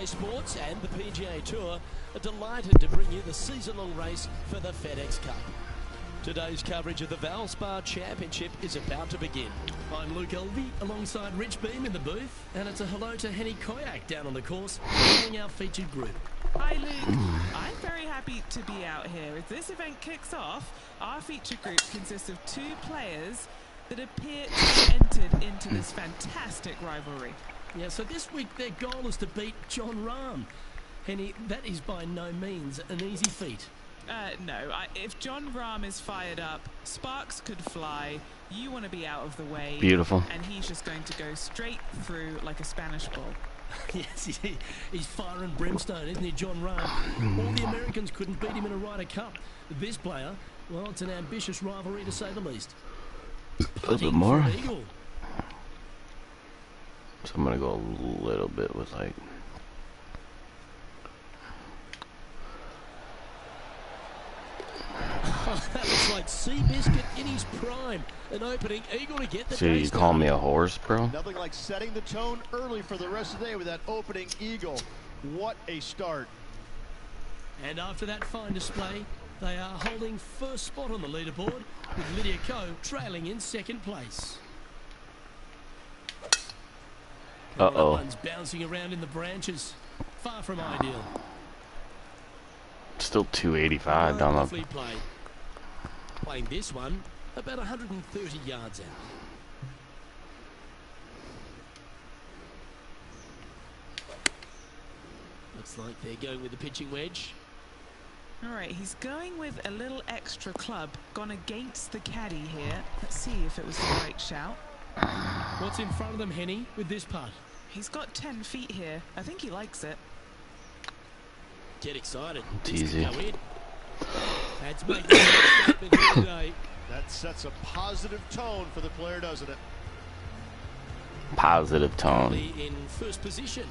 PGA Sports and the PGA Tour are delighted to bring you the season-long race for the FedEx Cup. Today's coverage of the Valspar Championship is about to begin. I'm Luke Elvey alongside Rich Beam in the booth, and it's a hello to Henny Koyak down on the course, joining our featured group. Hi Luke, I'm very happy to be out here. As this event kicks off, our featured group consists of 2 players that appear to have entered into this fantastic rivalry. Yeah, so this week their goal is to beat Jon Rahm. Henny, that is by no means an easy feat. No, if Jon Rahm is fired up, sparks could fly, you want to be out of the way. Beautiful. And he's just going to go straight through like a Spanish ball. Yes, he's fire and brimstone, isn't he, Jon Rahm? All the Americans couldn't beat him in a Ryder Cup. This player, well, it's an ambitious rivalry to say the least. A little bit more. So I'm going to go a little bit with like... That looks like Seabiscuit in his prime. An opening eagle to get the So you call me a horse, bro? Nothing like setting the tone early for the rest of the day with that opening eagle. What a start. And after that fine display, they are holding first spot on the leaderboard, with Lydia Ko trailing in second place. Uh-oh. One's bouncing around in the branches. Far from ideal. Still 285 down Lovely play. Playing this one about 130 yards out. Looks like they're going with the pitching wedge. Alright, he's going with a little extra club, gone against the caddy here. Let's see if it was the right shout. What's in front of them, Henny, with this putt? He's got 10 feet here. I think he likes it. Get excited. It's easy. That's making a statement here today. That sets a positive tone for the player, doesn't it? Positive tone. In first position.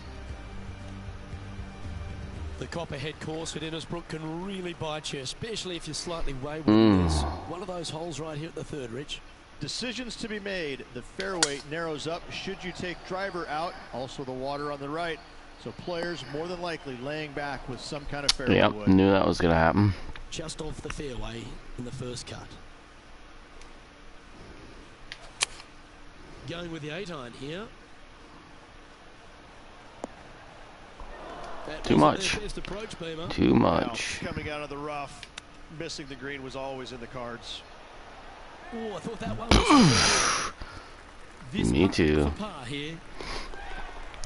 The Copperhead course at Innisbrook can really bite you, especially if you're slightly wayward. There's one of those holes right here at the third, Rich. Decisions to be made. The fairway narrows up. Should you take driver out? Also the water on the right. So players more than likely laying back with some kind of fairway Yep, wood. knew that was going to happen. Just off the fairway in the first cut. Going with the 8-iron here. That Too much. best approach, Beamer. Too much. Now, coming out of the rough, missing the green was always in the cards. Oh, I thought that one was this Me too. for par here.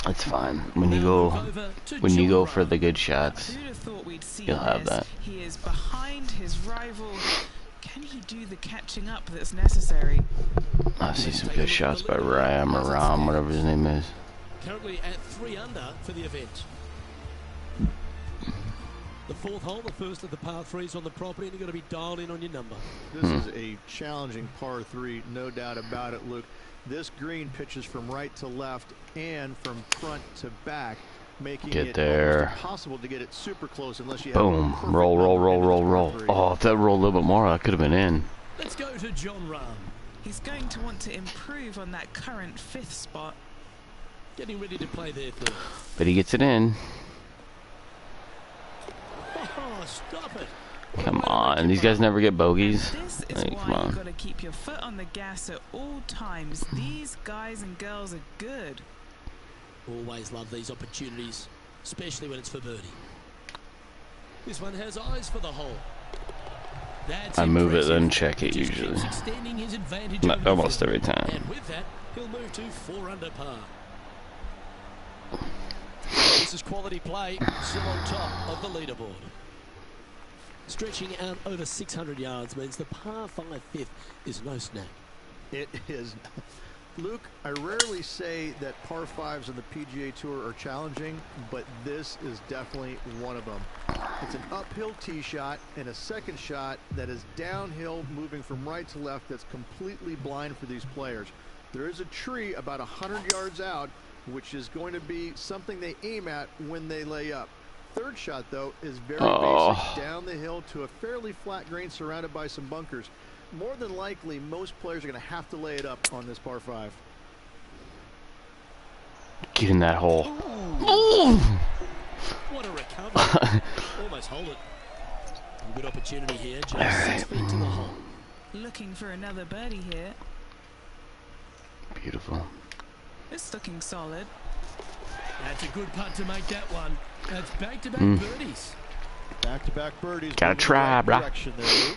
It's fine. When you go for the good shots, Who'd have thought we'd see you'll have this? that. He is behind his rival. Can he do the catching up that's necessary? I see some good shots by Ram or Ram, whatever his name is. Currently at 3 under for the event. The 4th hole, the first of the par 3s on the property, and you've got to be dialed in on your number. This is a challenging par 3, no doubt about it, Luke. This green pitches from right to left and from front to back, making it almost impossible to get it super close unless you have boom, roll. Oh, if that rolled a little bit more, I could have been in. Let's go to Jon Rahm. He's going to want to improve on that current 5th spot. Getting ready to play their 3rd. But he gets it in. Oh, stop it. Come on, these guys never get bogeys. And this is Like, come why on. you've got to keep your foot on the gas at all times. These guys and girls are good. Always love these opportunities, especially when it's for birdie. This one has eyes for the hole. That's I move it, impressive. then check it Just usually. keeps extending his advantage Not over the almost field. every time. And with that, he'll move to 4 under par. This is quality play, still on top of the leaderboard. Stretching out over 600 yards means the par 5 5th is no snack. It is. Luke, I rarely say that par 5s on the PGA Tour are challenging, but this is definitely one of them. It's an uphill tee shot and a second shot that is downhill, moving from right to left, that's completely blind for these players. There is a tree about 100 yards out, which is going to be something they aim at when they lay up. Third shot, though, is very basic, down the hill to a fairly flat green surrounded by some bunkers. More than likely, most players are going to have to lay it up on this par 5. Get in that hole. Ooh. driving. Almost hold it. Good opportunity here, just 6 feet to the hole. Looking for another birdie here. Beautiful. It's looking solid. That's a good putt to make that one. That's back-to-back birdies. Back-to-back birdies. Gotta try, bruh.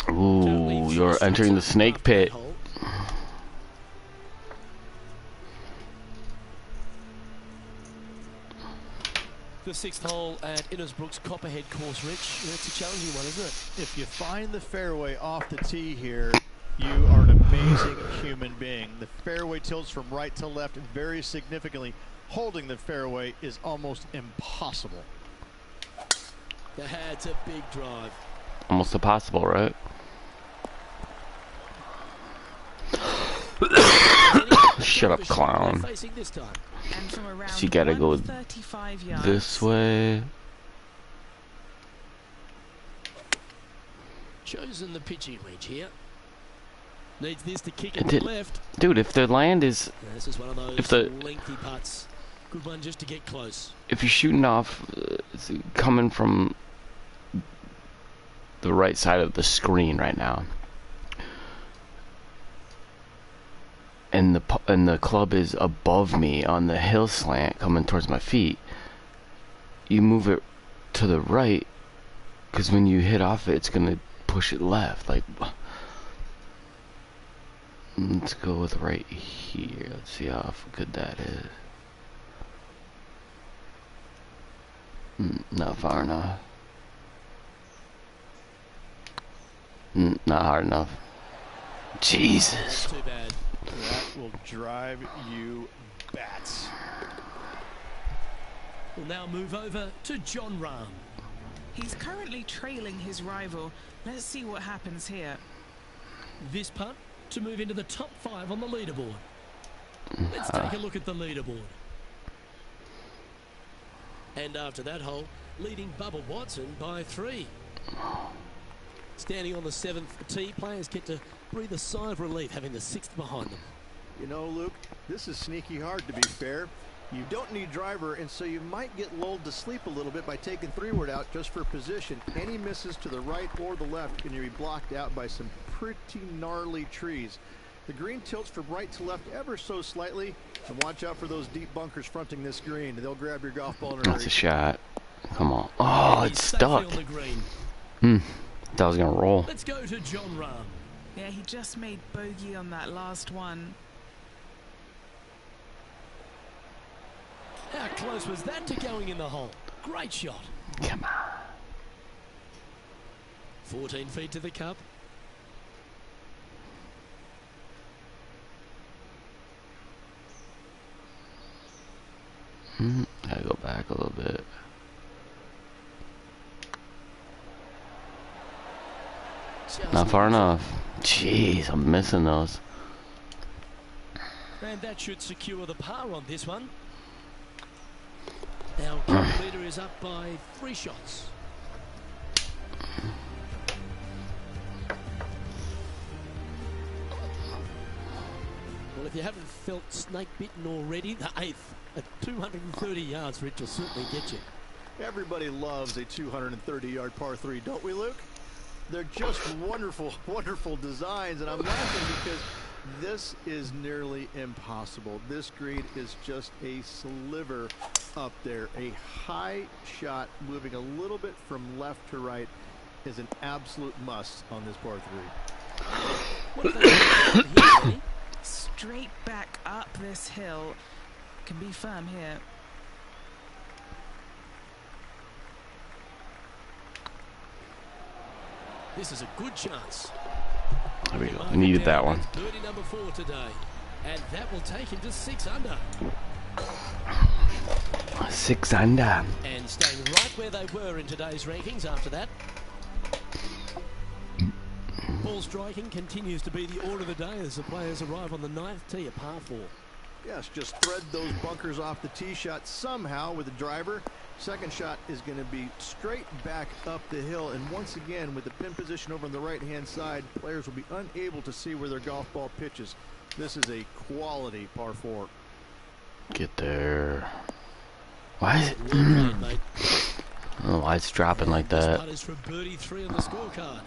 Ooh, you're entering the snake pit. The 6th hole at Innisbrook's Copperhead course, Rich. It's a challenging one, isn't it? If you find the fairway off the tee here, you are an amazing human being. The fairway tilts from right to left very significantly. Holding the fairway is almost impossible. That's a big drive. Almost impossible, right? Shut up, clown. So you gotta go this way. Chosen the pitching wedge here. Needs this to kick it left. Dude, if the land is... This is one of those lengthy putts. Good one just to get close. If you're shooting off, coming from the right side of the screen right now, and the club is above me on the hill slant coming towards my feet, you move it to the right, because when you hit off it, it's gonna push it left. Like, let's go with right here. Let's see how good that is. Not far enough. Not hard enough. Jesus. Too bad. That will drive you bats. We'll now move over to Jon Rahm. He's currently trailing his rival. Let's see what happens here. This putt to move into the top 5 on the leaderboard. Let's take a look at the leaderboard. And after that hole, leading Bubba Watson by 3. Standing on the 7th tee, players get to breathe a sigh of relief having the 6th behind them. You know, Luke, this is sneaky hard, to be fair. You don't need driver, and so you might get lulled to sleep a little bit by taking 3-wood out just for position. Any misses to the right or the left can be blocked out by some pretty gnarly trees. The green tilts from right to left ever so slightly, and watch out for those deep bunkers fronting this green. They'll grab your golf ball in a hurry. That's a shot. Come on. Oh, it's stuck. That was gonna roll. Let's go to Jon Rahm. Yeah, he just made bogey on that last one. How close was that to going in the hole? Great shot. Come on. 14 feet to the cup. Gotta go back a little bit. Not far enough. Jeez, I'm missing those. And that should secure the par on this one. Our current leader is up by 3 shots. Well, if you haven't felt snake bitten already, the 8th at 230 yards, Rich, will certainly get you. Everybody loves a 230-yard par 3, don't we, Luke? They're just wonderful, wonderful designs, and I'm laughing because this is nearly impossible. This green is just a sliver up there. A high shot moving a little bit from left to right is an absolute must on this par 3. Straight back up this hill. Can be firm here. This is a good chance. There we go. I needed that one. Birdie number 4 today. And that will take him to 6 under. 6 under. And staying right where they were in today's rankings after that. Ball striking continues to be the order of the day as the players arrive on the 9th tee, a par 4. Yes, just thread those bunkers off the tee shot somehow with the driver. Second shot is going to be straight back up the hill, and once again with the pin position over on the right hand side, players will be unable to see where their golf ball pitches. This is a quality par 4. Get there. Why is it? I don't know why it's dropping like This that. putt is for birdie 3 on the scorecard.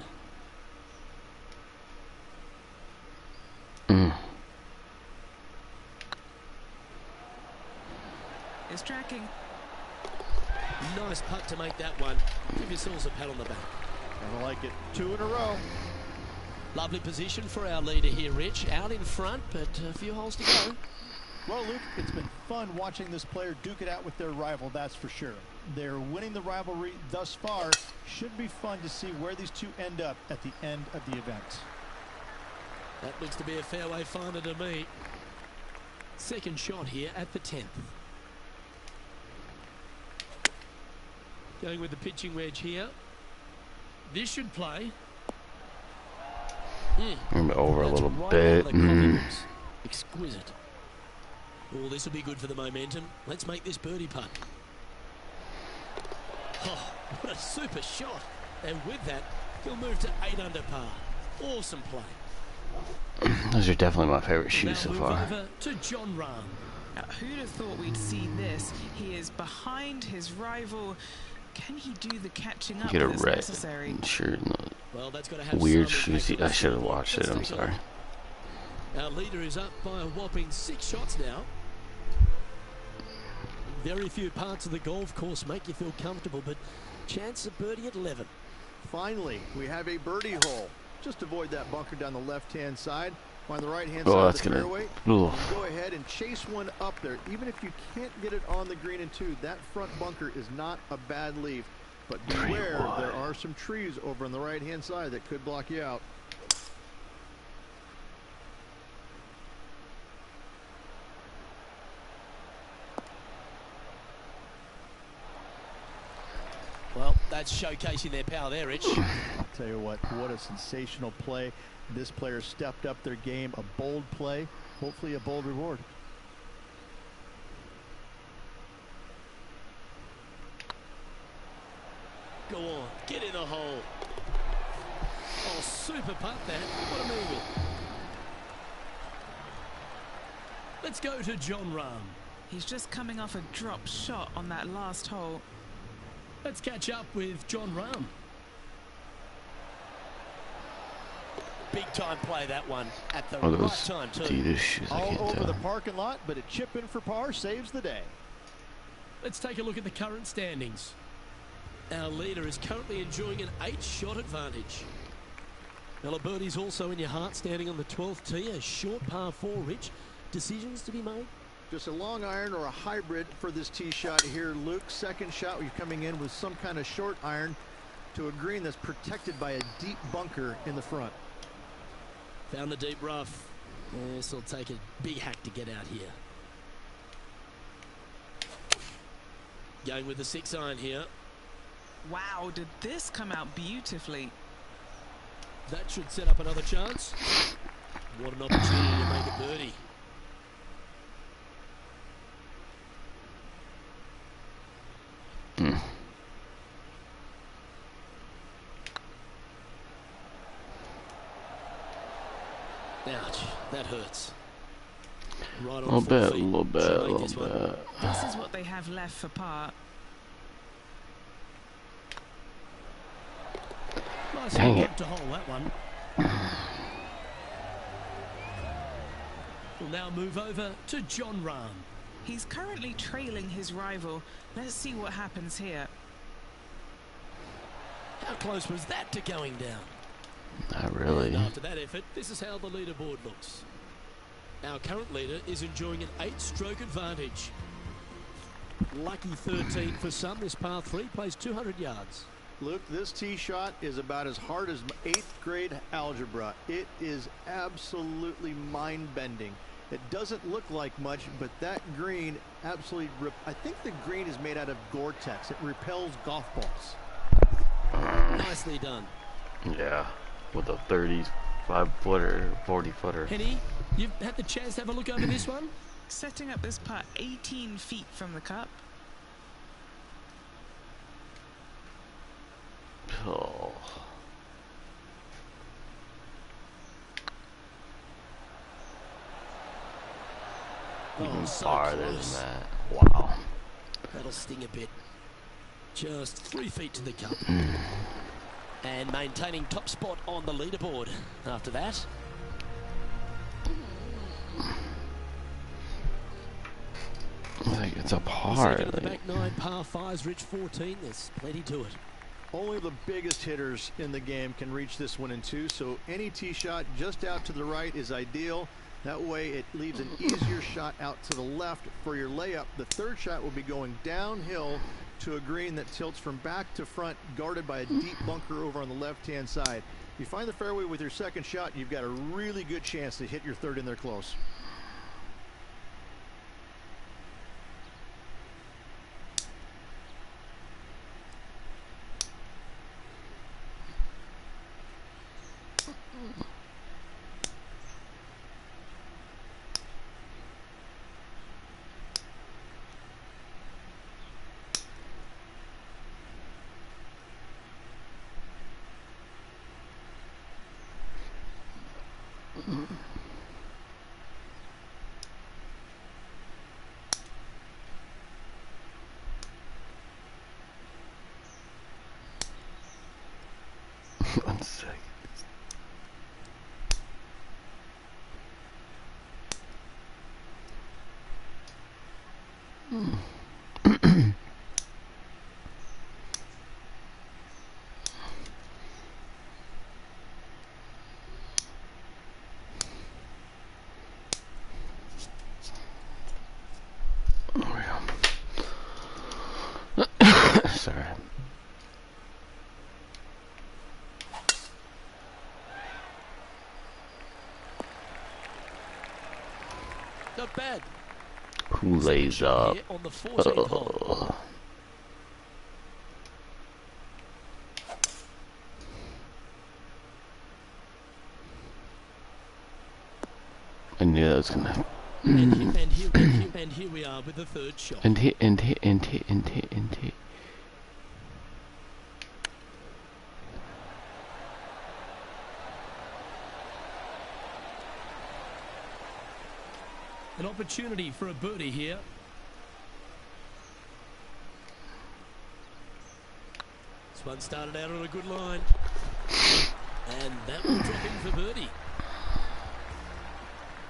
It's tracking. Nice putt to make that one. Give yourselves a pat on the back. I like it. 2 in a row. Lovely position for our leader here, Rich. Out in front, but a few holes to go. Well, Luke, it's been fun watching this player duke it out with their rival, that's for sure. They're winning the rivalry thus far. Should be fun to see where these two end up at the end of the event. That looks to be a fairway finder to me. Second shot here at the 10th. Going with the pitching wedge here. This should play. Over a That's little right bit. out of the coffee rooms. Exquisite. Oh, this will be good for the momentum. Let's make this birdie putt. Oh, what a super shot. And with that, he'll move to 8 under par. Awesome play. Those are definitely my favorite Now shoes so move far. over to John Rahm. Now, who'd have thought we'd see this? He is behind his rival. Can he do the catching up Get a that's red necessary? shirt and Well, that's got to have weird some shoes. impact on I the should have score. watched it. Let's I'm take a sorry. look. Our leader is up by a whopping 6 shots now. Very few parts of the golf course make you feel comfortable, but chance of birdie at 11. Finally, we have a birdie hole. Just avoid that bunker down the left-hand side. Find the right-hand Oh, side that's of the gonna. fairway. Ooh. And go ahead and chase one up there. Even if you can't get it on the green in 2, that front bunker is not a bad leave. But beware, there are some trees over on the right-hand side that could block you out. Well, that's showcasing their power there, Rich. I'll tell you what a sensational play. This player stepped up their game, a bold play, hopefully a bold reward. Go on, get in the hole. Oh, super putt that. What a move. Let's go to John Rahm. He's just coming off a drop shot on that last hole. Let's catch up with John Rahm. Big time play, that one, at the Oh, right those time too. Adidas shoes. I All can't over tell. the parking lot, but a chip in for par saves the day. Let's take a look at the current standings. Our leader is currently enjoying an 8-shot advantage. Now, birdie's also in your heart, standing on the 12th tee, a short par 4, Rich. Decisions to be made? Just a long iron or a hybrid for this tee shot here, Luke. Second shot, you're coming in with some kind of short iron to a green that's protected by a deep bunker in the front. Found the deep rough. This will take a big hack to get out here. Going with the 6 iron here. Wow, did this come out beautifully? That should set up another chance. What an opportunity to make a birdie. Ouch, that hurts. Right on A little 4 bit, a feet. little bit, Should a make little this one. bit. This is what they have left for par. Nice Dang little it. to hole, that one. We'll now move over to John Rahm. He's currently trailing his rival. Let's see what happens here. How close was that to going down? Not really. And after that effort, this is how the leaderboard looks. Our current leader is enjoying an 8-stroke advantage. Lucky 13 for some. This par 3 plays 200 yards. Luke, this tee shot is about as hard as 8th grade algebra. It is absolutely mind-bending. It doesn't look like much, but that green absolutely I think the green is made out of Gore-Tex. It repels golf balls. Nicely done. Yeah, with a 35-footer, 40-footer. Henny, you've had the chance to have a look over this one? Setting up this putt 18 feet from the cup. Oh. Even so farther close. than that. Wow. That'll sting a bit. Just 3 feet to the cup. And maintaining top spot on the leaderboard after that. Like, it's a par. Second of the back 9, par 5s, Rich 14. There's plenty to it. Only the biggest hitters in the game can reach this one in 2, so any tee shot just out to the right is ideal. That way it leaves an easier shot out to the left for your layup. The third shot will be going downhill to a green that tilts from back to front, guarded by a deep bunker over on the left-hand side. If you find the fairway with your second shot, you've got a really good chance to hit your third in there close. One second. Sorry. Not bad. Who lays up? On the 14th hole. I knew that was gonna. And here we are with the third shot. And hit. An opportunity for a birdie here. This one started out on a good line. And that will drop in for birdie.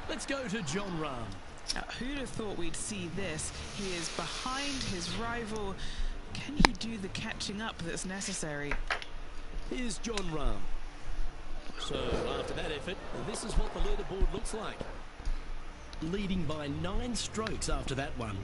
Let's go to Jon Rahm. Now, who'd have thought we'd see this? He is behind his rival. Can he do the catching up that's necessary? Here's Jon Rahm. So after that effort, this is what the leaderboard looks like. Leading by 9 strokes after that one.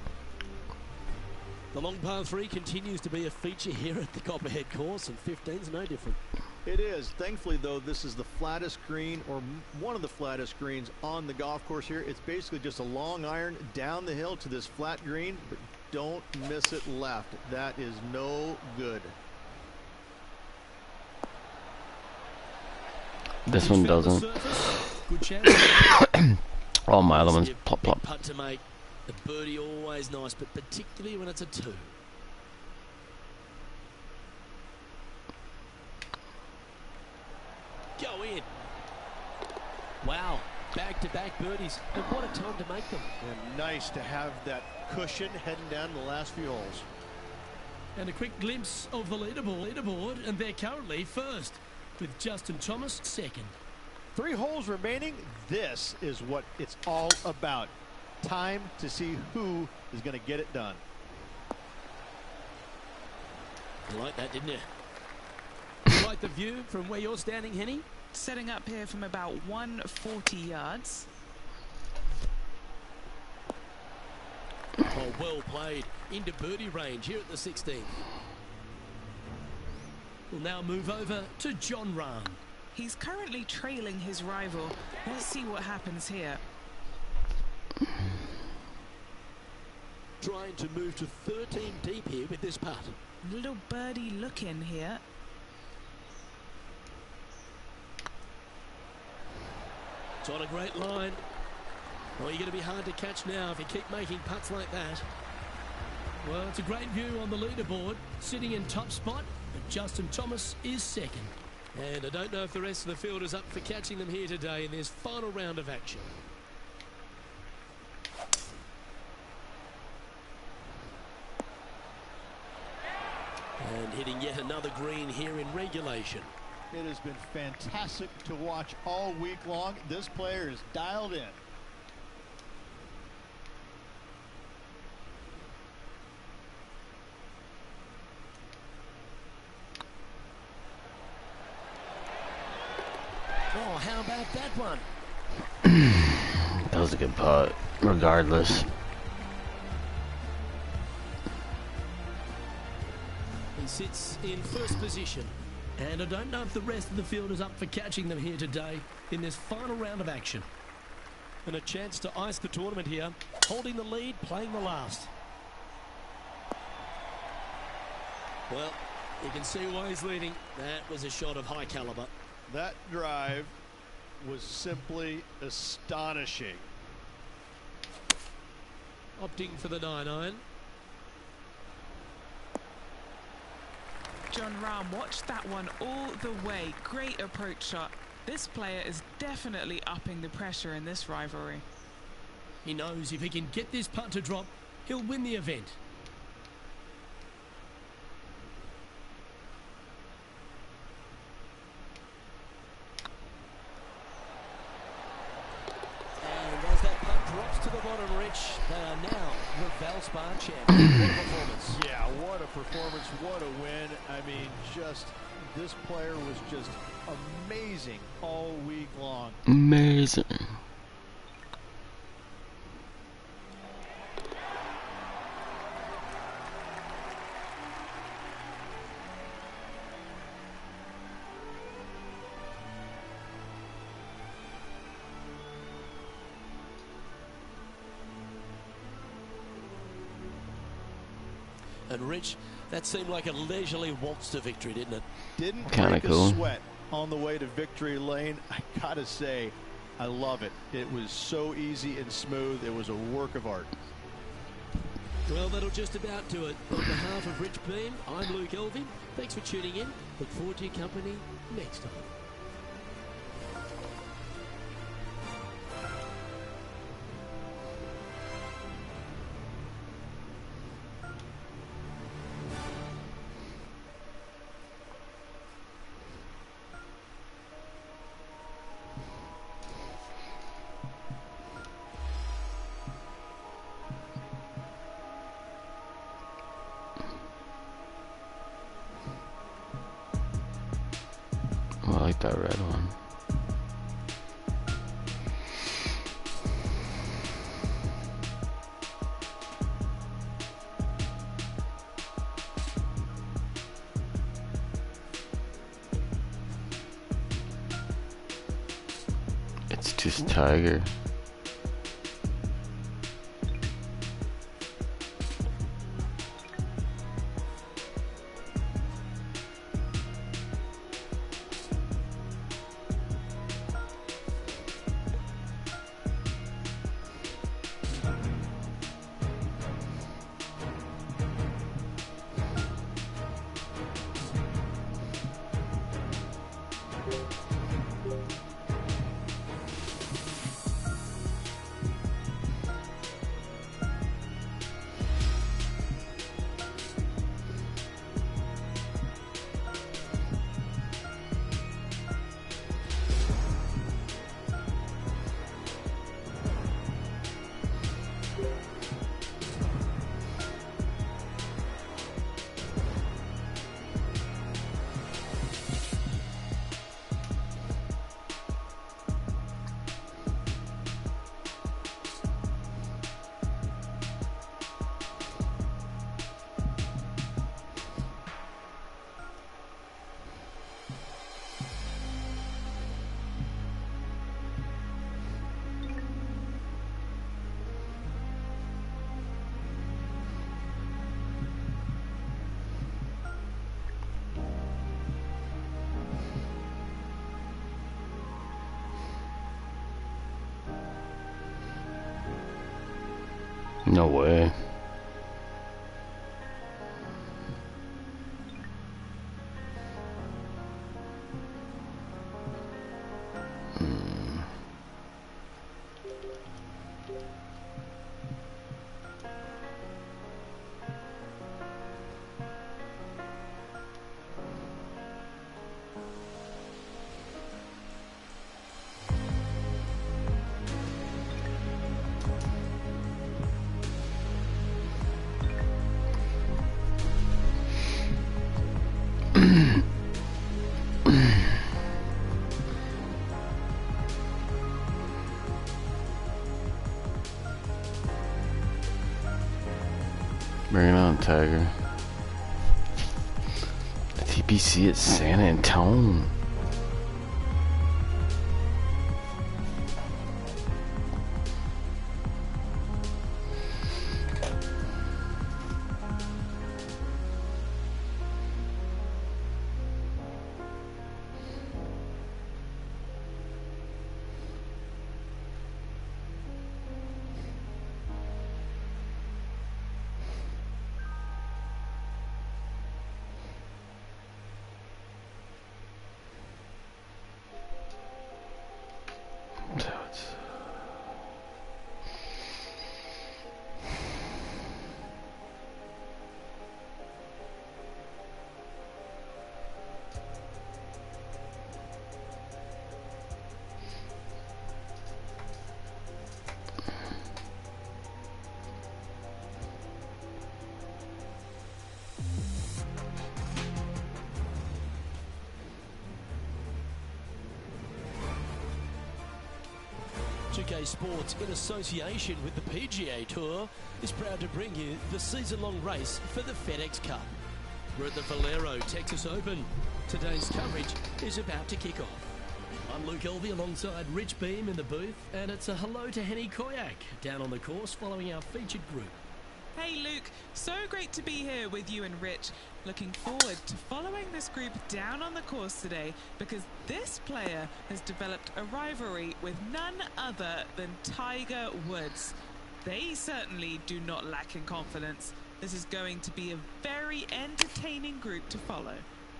The long par 3 continues to be a feature here at the Copperhead course, and 15's no different. It is. Thankfully, though, this is the flattest green, or one of the flattest greens on the golf course here. It's basically just a long iron down the hill to this flat green, but don't miss it left. That is no good. This one doesn't. Good chance. All my other ones plop plop. Putt to make. The birdie always nice, but particularly when it's a 2. Go in. Wow, back-to-back birdies, and what a time to make them. And nice to have that cushion heading down the last few holes. And a quick glimpse of the leaderboard, and they're currently first, with Justin Thomas second. 3 holes remaining. This is what it's all about. Time to see who is going to get it done. You like that, didn't you? You like the view from where you're standing, Henny? Setting up here from about 140 yards. Oh, well played. Into birdie range here at the 16th. We'll now move over to Jon Rahm. He's currently trailing his rival. Let's see what happens here. Trying to move to 13 deep here with this putt. Little birdie look in here. It's on a great line. Well, you're going to be hard to catch now if you keep making putts like that. Well, it's a great view on the leaderboard, sitting in top spot, but Justin Thomas is second. And I don't know if the rest of the field is up for catching them here today in this final round of action. And hitting yet another green here in regulation. It has been fantastic to watch all week long. This player is dialed in. Oh, how about that one? That was a good putt, regardless. He sits in first position. And I don't know if the rest of the field is up for catching them here today in this final round of action. And a chance to ice the tournament here, holding the lead, playing the last. Well, you can see why he's leading. That was a shot of high caliber. That drive was simply astonishing. Opting for the 9-iron. John Rahm watched that one all the way. Great approach shot. This player is definitely upping the pressure in this rivalry. He knows if he can get this putt to drop, he'll win the event. And as that putt drops to the bottom, Rich, they are now the Valspar champions. What a performance. Yeah, what a performance, what a win. I mean, just this player was just amazing all week long. Amazing. And Rich, that seemed like a leisurely waltz to victory, didn't it? Didn't Kinda break cool. a sweat on the way to victory lane. I gotta say, I love it. It was so easy and smooth. It was a work of art. Well, that'll just about do it. On behalf of Rich Beam, I'm Luke Elvin. Thanks for tuning in. Look forward to your company next time. Oh, I like that red one. It's just Tiger. No way. Bring it on, Tiger. The TPC at San Antonio. PGA Sports, in association with the PGA Tour, is proud to bring you the season-long race for the FedEx Cup. We're at the Valero Texas Open. Today's coverage is about to kick off. I'm Luke Elvey alongside Rich Beam in the booth, and it's a hello to Henny Koyak down on the course following our featured group. Hey Luke, so great to be here with you and Rich. Looking forward to following this group down on the course today because this player has developed a rivalry with none other than Tiger Woods. They certainly do not lack in confidence. This is going to be a very entertaining group to follow.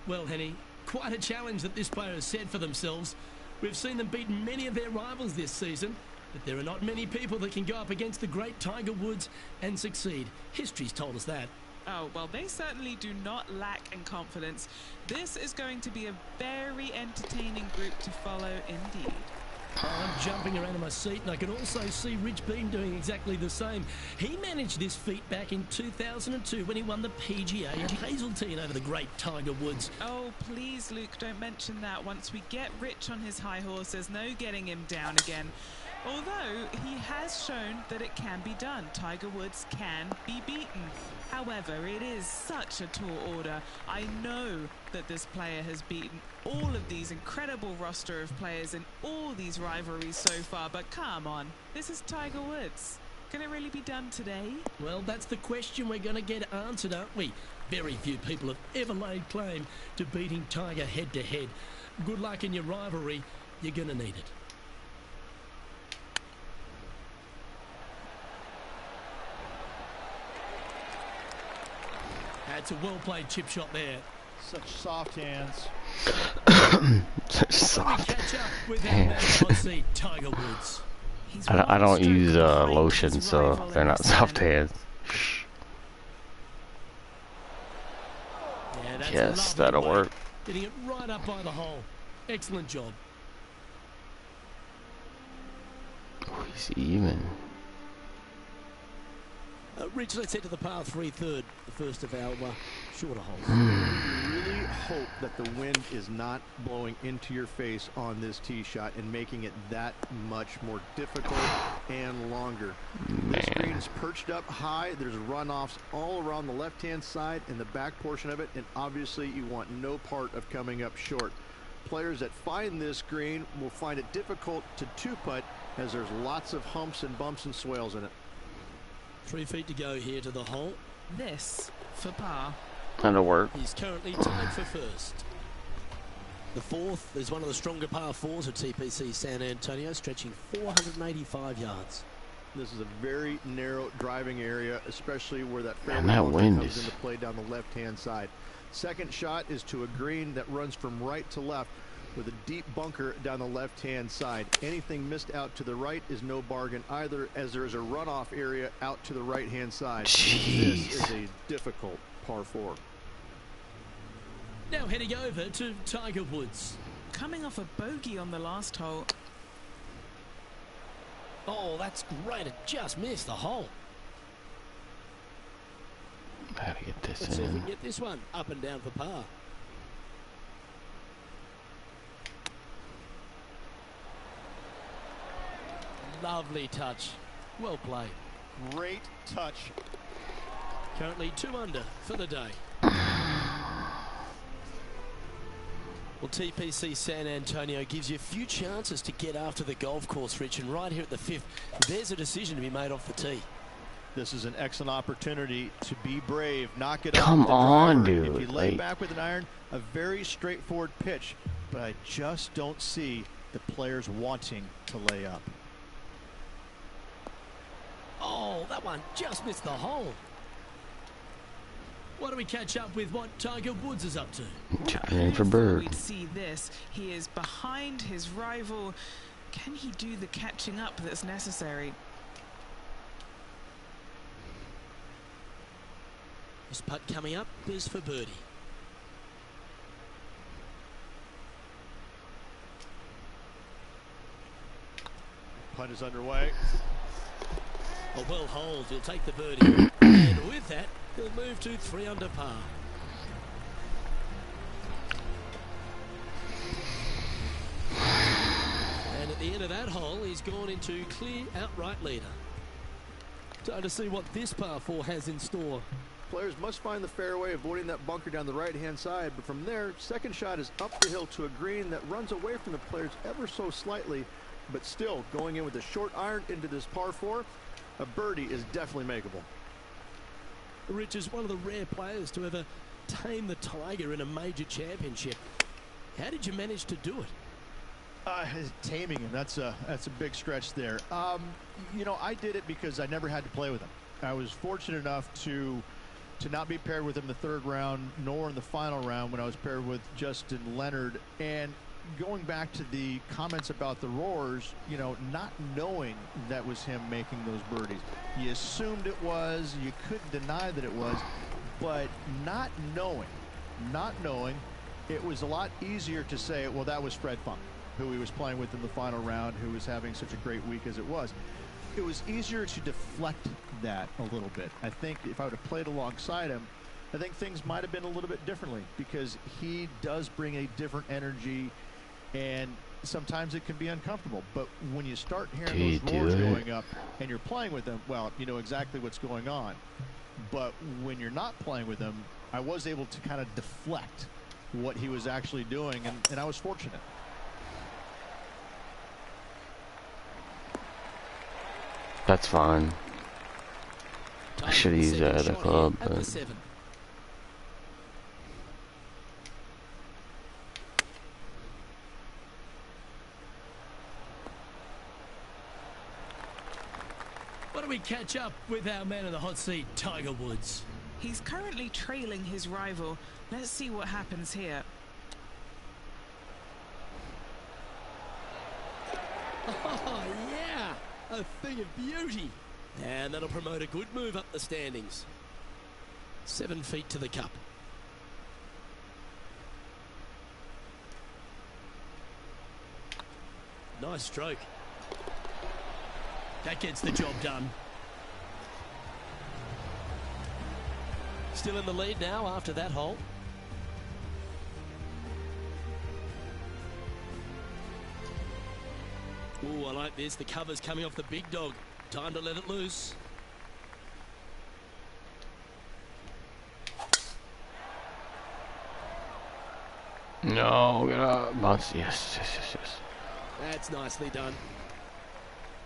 Well, Henny, quite a challenge that this player has set for themselves. We've seen them beat many of their rivals this season, but there are not many people that can go up against the great Tiger Woods and succeed. History's told us that. Oh, well, they certainly do not lack in confidence. This is going to be a very entertaining group to follow indeed. I'm jumping around in my seat, and I can also see Rich Beam doing exactly the same. He managed this feat back in 2002 when he won the PGA at Hazeltine over the great Tiger Woods. Oh, please, Luke, don't mention that. Once we get Rich on his high horse, there's no getting him down again. Although he has shown that it can be done. Tiger Woods can be beaten. However, it is such a tall order. I know that this player has beaten all of these incredible roster of players in all these rivalries so far, but come on, this is Tiger Woods. Can it really be done today? Well, that's the question we're going to get answered, aren't we? Very few people have ever laid claim to beating Tiger head-to-head. Good luck in your rivalry. You're going to need it. It's a well-played chip shot there. Such soft hands. Such soft Catch up with our man on seat, Tiger Woods. I don't use lotion, so they're not soft hands. Yeah, that's Yes, a that'll lovely work. Getting it right up by the hole. Excellent job. Oh, he's even. Rich, let's head to the par 3 third, the first of our shorter holes. Really hope that the wind is not blowing into your face on this tee shot and making it that much more difficult and longer. This green is perched up high. There's runoffs all around the left-hand side and the back portion of it, and obviously you want no part of coming up short. Players that find this green will find it difficult to two-putt as there's lots of humps and bumps and swales in it. 3 feet to go here to the hole. This for par. That'll work. He's currently tied for first. The fourth is one of the stronger par 4s at TPC San Antonio, stretching 485 yards. This is a very narrow driving area, especially where that fairway that bunker wind comes is... into play down the left-hand side. Second shot is to a green that runs from right to left with a deep bunker down the left-hand side. Anything missed out to the right is no bargain either, as there is a runoff area out to the right-hand side. Jeez. This is a difficult par 4. Now heading over to Tiger Woods. Coming off a bogey on the last hole. Oh, that's great. It just missed the hole. I gotta get this Let's see if we in. can get this one up and down for par. Lovely touch. Well played. Great touch. Currently 2 under for the day. Well, TPC San Antonio gives you a few chances to get after the golf course, Rich, and right here at the 5th, there's a decision to be made off the tee. This is an excellent opportunity to be brave, knock it Come off the on, driver. dude. If you lay Like, back with an iron, a very straightforward pitch, but I just don't see the players wanting to lay up. Oh, that one just missed the hole. Why don't we catch up with what Tiger Woods is up to? Trying for bird. We'd see this. He is behind his rival. Can he do the catching up that's necessary? This putt coming up is for birdie. Putt is underway. A well holed, he'll take the birdie. And with that, he'll move to 3 under par. And at the end of that hole, he's gone into clear outright leader. Time to see what this par 4 has in store. Players must find the fairway, avoiding that bunker down the right-hand side. But from there, second shot is up the hill to a green that runs away from the players ever so slightly. But still, going in with a short iron into this par 4, a birdie is definitely makeable. Rich is one of the rare players to ever tame the Tiger in a major championship. How did you manage to do it? Taming him, that's a big stretch there. You know, I did it because I never had to play with him. I was fortunate enough to not be paired with him in the 3rd round, nor in the final round when I was paired with Justin Leonard. And going back to the comments about the roars, you know, not knowing that was him making those birdies. You assumed it was, you couldn't deny that it was, but not knowing, it was a lot easier to say, well, that was Fred Funk, who he was playing with in the final round, who was having such a great week as it was. It was easier to deflect that a little bit. I think if I would have played alongside him, I think things might have been a little bit differently, because he does bring a different energy, and sometimes it can be uncomfortable. But when you start hearing those roars going up and you're playing with him, well, you know exactly what's going on. But when you're not playing with him, I was able to kind of deflect what he was actually doing, and I was fortunate. That's fine. I should have used that at the club, but Why don't we catch up with our man in the hot seat, Tiger Woods? He's currently trailing his rival. Let's see what happens here. Oh, yeah. A thing of beauty. And that'll promote a good move up the standings. 7 feet to the cup. Nice stroke. That gets the job done. Still in the lead now after that hole. Ooh, I like this. The cover's coming off the big dog. Time to let it loose. no, get up. Bounce. Yes. That's nicely done.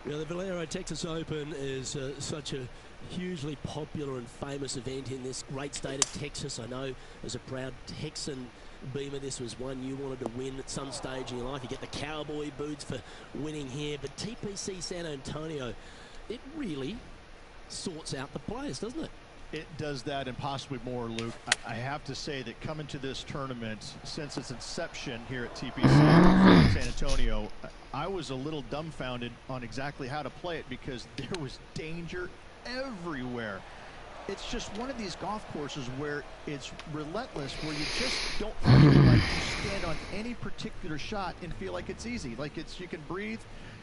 You know, the Valero Texas Open is such a hugely popular and famous event in this great state of Texas. I know as a proud Texan, Beamer, this was one you wanted to win at some stage in your life. You get the cowboy boots for winning here, but TPC San Antonio, it really sorts out the players, doesn't it? It does that and possibly more, Luke. I have to say that coming to this tournament, since its inception here at TPC San Antonio, I was a little dumbfounded on exactly how to play it, because there was danger everywhere. It's just one of these golf courses where it's relentless, where you just don't feel like you stand on any particular shot and feel like it's easy. Like you can breathe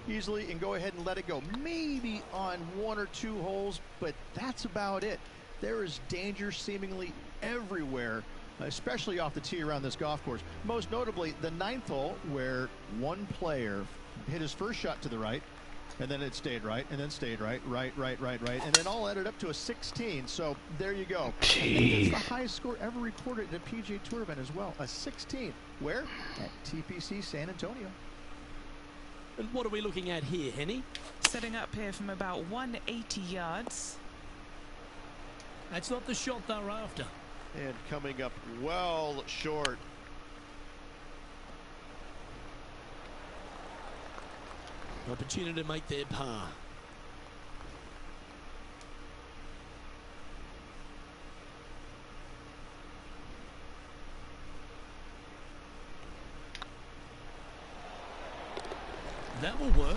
easily and go ahead and let it go. Maybe on 1 or 2 holes, but that's about it. There is danger seemingly everywhere, especially off the tee around this golf course. Most notably, the 9th hole, where one player hit his first shot to the right, And then it stayed right, and then stayed right, and then all added up to a 16. So there you go. Jeez. That's the highest score ever recorded at a PGA Tour event as well, a 16. Where? At TPC San Antonio. And what are we looking at here, Henny? Setting up here from about 180 yards. That's not the shot they're after. And coming up well short. Opportunity to make their par. That will work.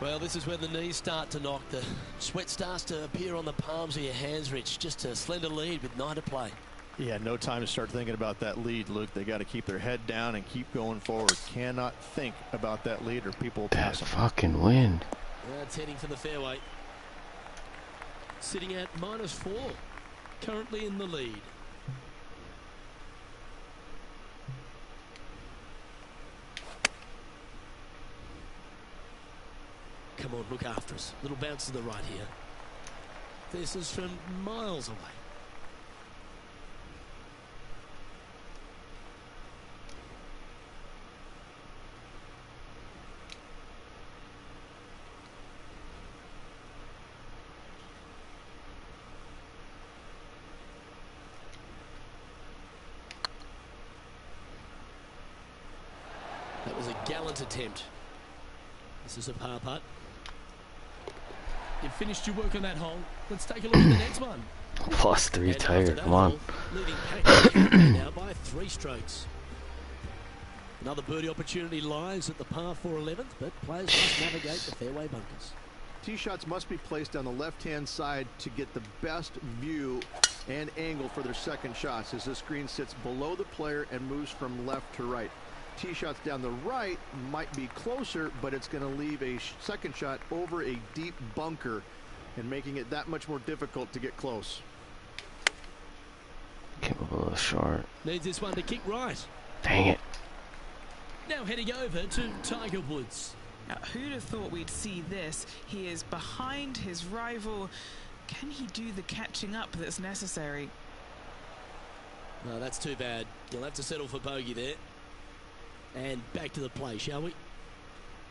Well, this is when the knees start to knock. The sweat starts to appear on the palms of your hands, Rich. Just a slender lead with 9 to play. Yeah, no time to start thinking about that lead, Luke. They got to keep their head down and keep going forward. Cannot think about that lead or people will pass That them. fucking wind. That's heading for the fairway. Sitting at -4. Currently in the lead. Come on, look after us. Little bounce to the right here. This is from miles away. That was a gallant attempt. This is a par putt. You've finished your work on that hole. Let's take a look at the next one. +3 And tired. after that Come on. hole, leading Patrick now by 3 strokes. Another birdie opportunity lies at the par 4 11th, but players must navigate the fairway bunkers. Tee shots must be placed on the left-hand side to get the best view and angle for their second shots, as this green sits below the player and moves from left to right. Tee shots down the right might be closer, but it's going to leave a second shot over a deep bunker and making it that much more difficult to get close. Came up a little short. Needs this one to kick right. Dang it. Now heading over to Tiger Woods. Now, who'd have thought we'd see this? He is behind his rival. Can he do the catching up that's necessary? No, that's too bad. You'll have to settle for bogey there. And back to the play, shall we?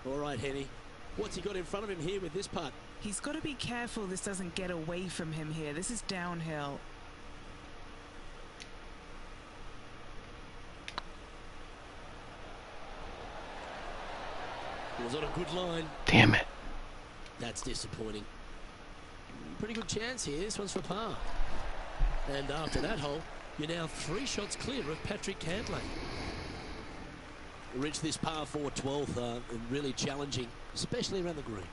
All right, Henny. What's he got in front of him here with this putt? He's got to be careful this doesn't get away from him here. This is downhill. He was on a good line. Damn it. That's disappointing. Pretty good chance here. This one's for par. And after that hole, you're now 3 shots clear of Patrick Cantlay. Reach this par 4 12th, really challenging, especially around the green.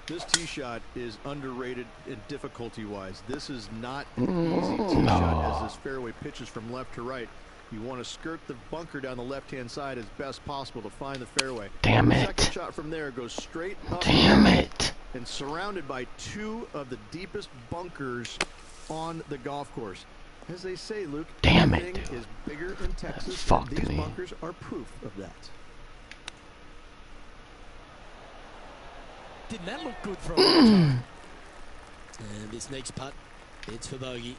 This tee shot is underrated in difficulty-wise. This is not an easy tee shot as this fairway pitches from left to right. You want to skirt the bunker down the left-hand side as best possible to find the fairway. Damn The it. second shot from there goes straight up Damn it. and surrounded by 2 of the deepest bunkers on the golf course. As they say, Luke, Damn it, everything dude. is bigger in Texas. Fuck These me. bunkers are proof of that. Didn't that look good for a long time? And this next putt, it's for bogey.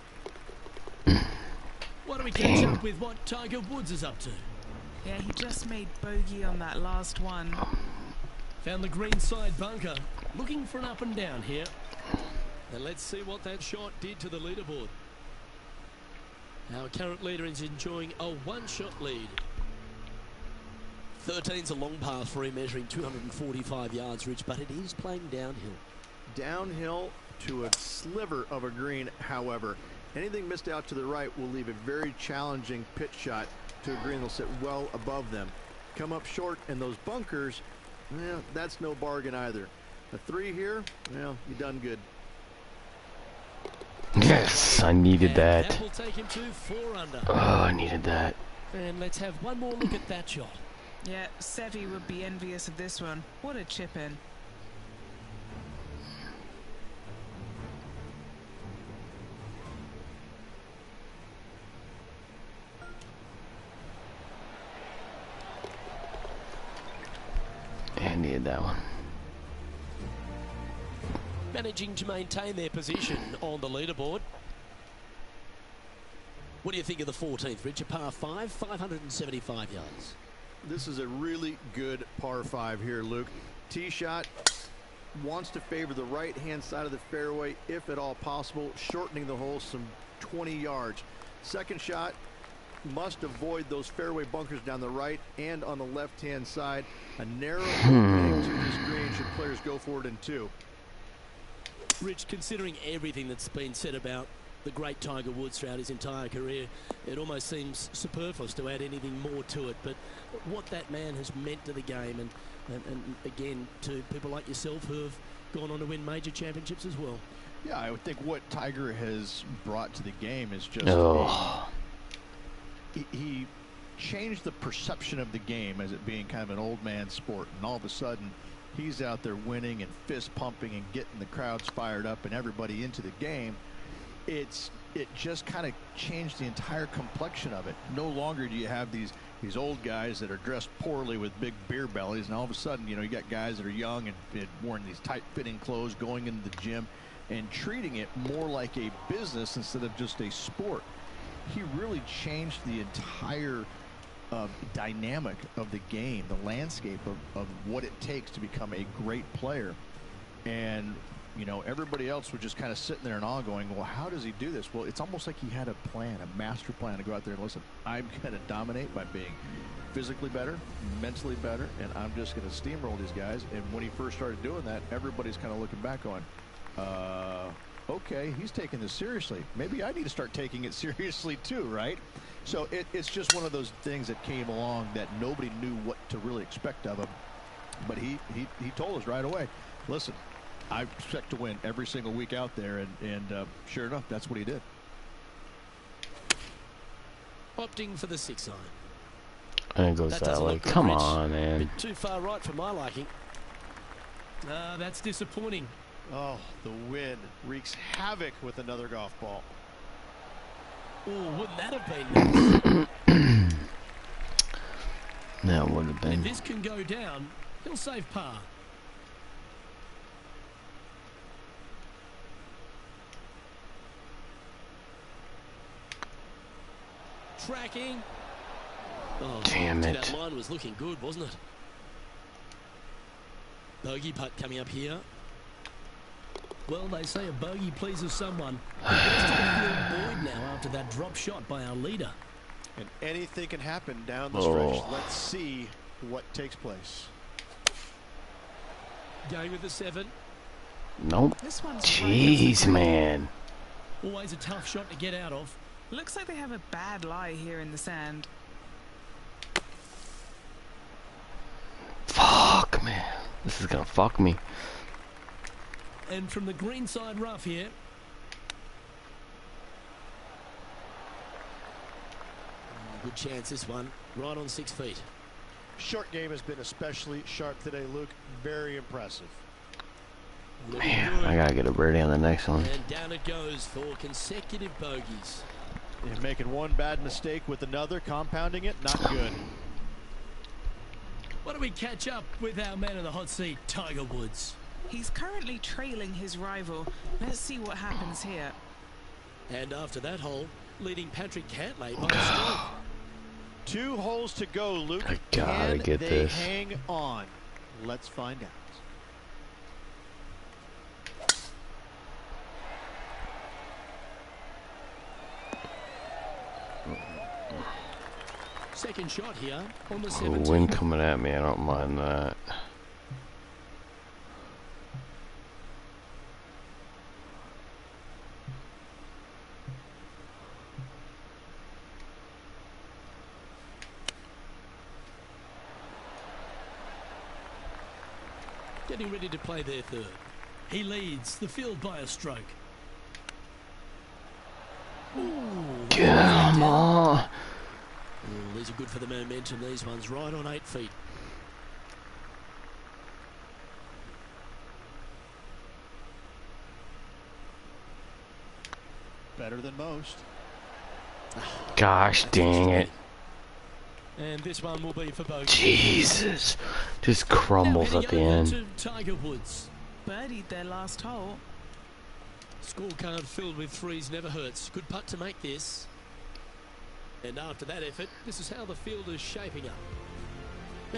Why don't we catch up with what Tiger Woods is up to? Yeah, he just made bogey on that last one. Found the green side bunker. Looking for an up and down here. And let's see what that shot did to the leaderboard. Our current leader is enjoying a 1-shot lead. 13's a long par 3, measuring 245 yards, Rich, but it is playing downhill. Downhill to a sliver of a green, however. Anything missed out to the right will leave a very challenging pitch shot to a green that'll sit well above them. Come up short in those bunkers, well, that's no bargain either. A 3 here, well, you done good. Yes, I needed And that. that will take him to 4 under. Oh, I needed that. And let's have one more look at that shot. Yeah, Seve would be envious of this one. What a chip in. I needed that. that one. Managing to maintain their position on the leaderboard. What do you think of the 14th, Rich? A par 5, 575 yards. This is a really good par 5 here, Luke. Tee shot wants to favor the right-hand side of the fairway, if at all possible, shortening the hole some 20 yards. Second shot must avoid those fairway bunkers down the right and on the left-hand side. A narrow opening to this green should players go for it in 2. Rich, considering everything that's been said about the great Tiger Woods throughout his entire career, it almost seems superfluous to add anything more to it. But what that man has meant to the game, and again, to people like yourself who have gone on to win major championships as well. Yeah, I would think what Tiger has brought to the game is just he changed the perception of the game as it being kind of an old man sport, and all of a sudden he's out there winning and fist pumping and getting the crowds fired up and everybody into the game. It just kind of changed the entire complexion of it. No longer do you have these old guys that are dressed poorly with big beer bellies, and all of a sudden, you know, you got guys that are young and wearing these tight-fitting clothes, going into the gym and treating it more like a business instead of just a sport. He really changed the entire dynamic of the game, the landscape of what it takes to become a great player. And you know, everybody else was just kind of sitting there in awe going, well, how does he do this? Well, it's almost like he had a plan, a master plan to go out there and listen, I'm going to dominate by being physically better, mentally better, and I'm just going to steamroll these guys. And when he first started doing that, everybody's kind of looking back going, okay, he's taking this seriously. Maybe I need to start taking it seriously too, right? So it's just one of those things that came along that nobody knew what to really expect of him. But he told us right away, listen, I expect to win every single week out there, and sure enough, that's what he did. Opting for the 6 iron. And it goes that way. Come on, man. Bit too far right for my liking. That's disappointing. Oh, the wind wreaks havoc with another golf ball. Oh, wouldn't that have been nice? That would have been. If this can go down, he'll save par. Tracking. Oh, damn it. That line was looking good, wasn't it? Bogey putt coming up here. Well, they say a bogey pleases someone. Buoyed now after that drop shot by our leader. And anything can happen down the stretch. Let's see what takes place. Going with the 7. Nope. This one's Jeez, man. Always a tough shot to get out of. Looks like they have a bad lie here in the sand. Fuck, man. This is gonna fuck me. And from the green side rough here. Good chance this one. Right on 6 feet. Short game has been especially sharp today, Luke. Very impressive. Man, I gotta get a birdie on the next one. And down it goes for consecutive bogeys. And making one bad mistake with another, compounding it, not good. Why don't we catch up with our man in the hot seat, Tiger Woods? He's currently trailing his rival. Let's see what happens here. And after that hole, leading Patrick Cantlay by a stroke. 2 holes to go, Luke. I gotta get Can this. they hang on? Let's find out. Second shot here on the The 17th. wind coming at me, I don't mind that. Getting ready to play their 3rd. He leads the field by a stroke. Ooh, Come on. Ooh, these are good for the momentum. These ones right on 8 feet. Better than most. Gosh dang it. And this one will be for bogey. Jesus. Just crumbles at the end. To Tiger Woods. Birdied their last hole. Scorecard filled with threes never hurts. Good putt to make this. And after that effort, this is how the field is shaping up.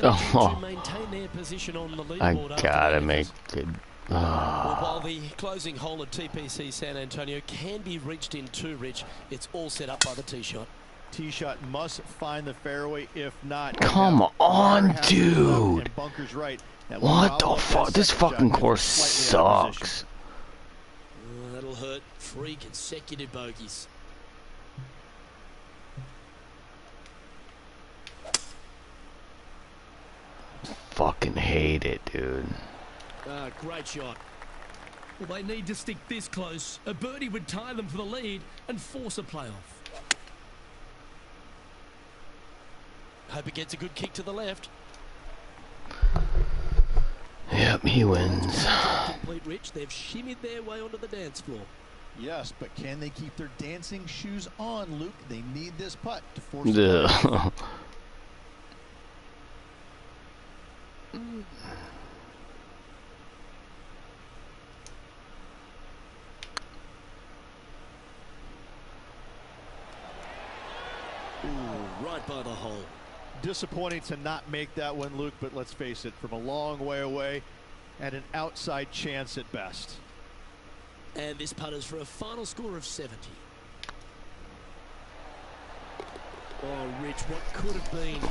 Oh, to maintain their position on the I leaderboard gotta make it. Well, while the closing hole at TPC San Antonio can be reached in two, Rich, it's all set up by the tee shot. Tee shot must find the fairway. If not, Come on, dude. and bunkers right. What the fuck? This fucking course sucks. Oh, that'll hurt. 3 consecutive bogeys. Fucking hate it, dude. Great shot. Well, they need to stick this close. A birdie would tie them for the lead and force a playoff. Hope it gets a good kick to the left. Yep, he wins. Complete, Rich. They've shimmied their way onto the dance floor. Yes, but can they keep their dancing shoes on, Luke? They need this putt to force it. Ooh, right by the hole. Disappointing to not make that one, Luke, but let's face it, from a long way away and an outside chance at best. And this putt is for a final score of 70. Oh, Rich, what could have been?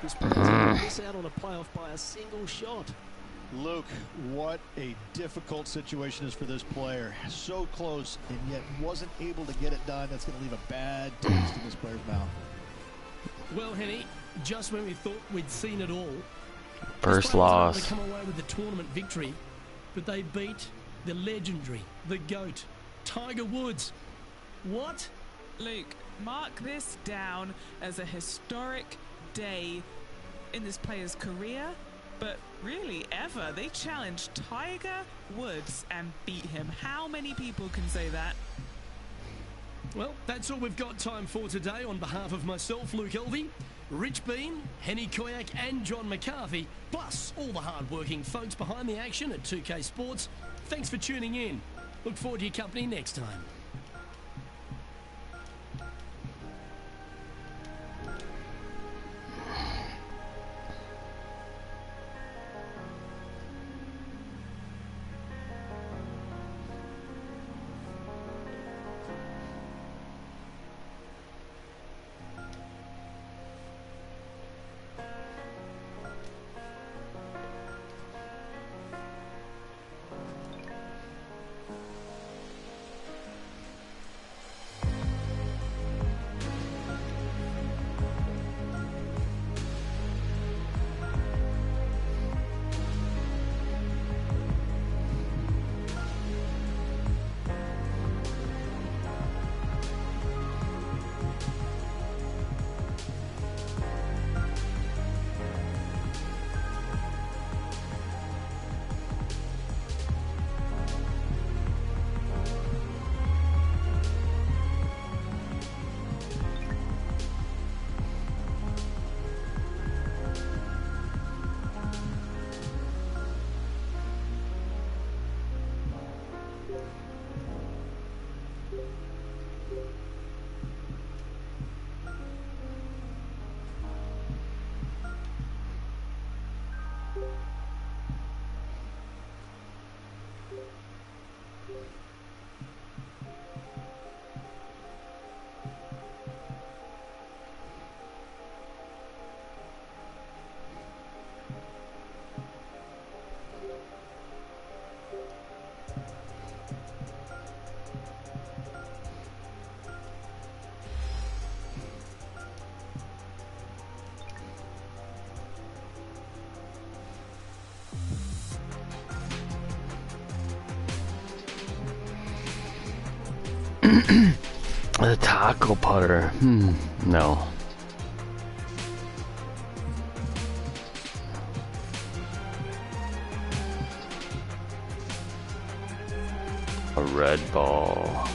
This player's going to miss out on a playoff by a single shot. Luke, what a difficult situation is for this player. So close and yet wasn't able to get it done. That's going to leave a bad taste in this player's mouth. Well, Henny, just when we thought we'd seen it all, First this player's loss. able to come away with the tournament victory, but they beat the legendary, the GOAT, Tiger Woods. What? Luke, mark this down as a historic day in this player's career, but really ever. They challenged Tiger Woods and beat him. How many people can say that? Well, that's all we've got time for today. On behalf of myself, Luke Elvey, Rich Bean, Henny Koyak and John McCarthy, plus all the hard-working folks behind the action at 2K Sports, thanks for tuning in. Look forward to your company next time. The taco putter. No. A red ball.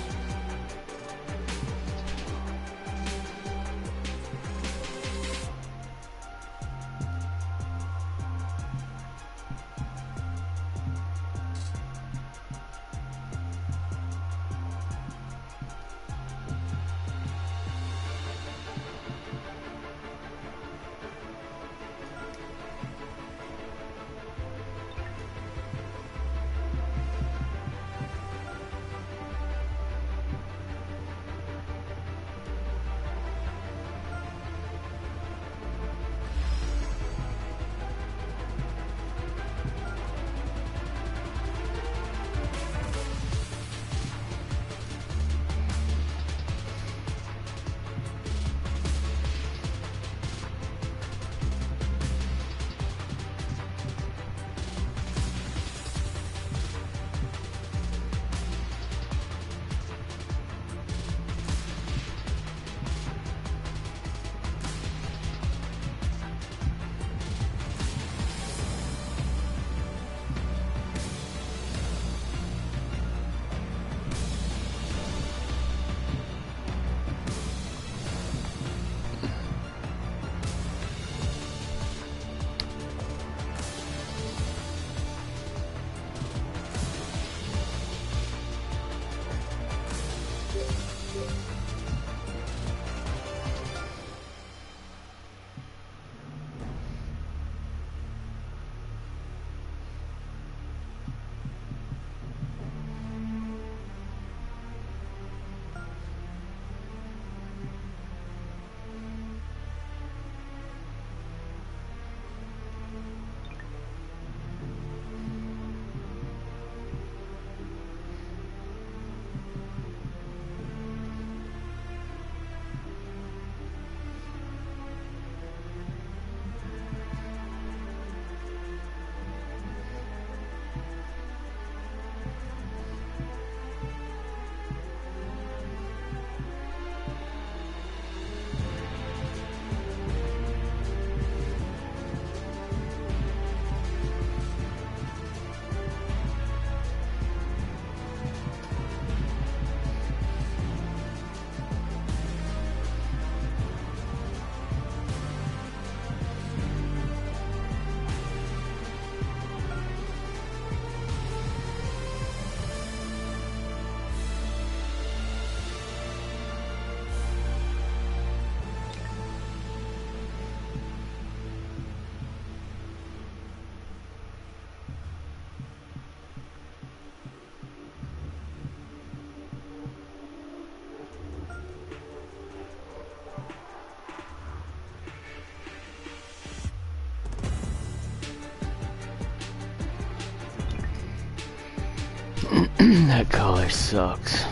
That color sucks.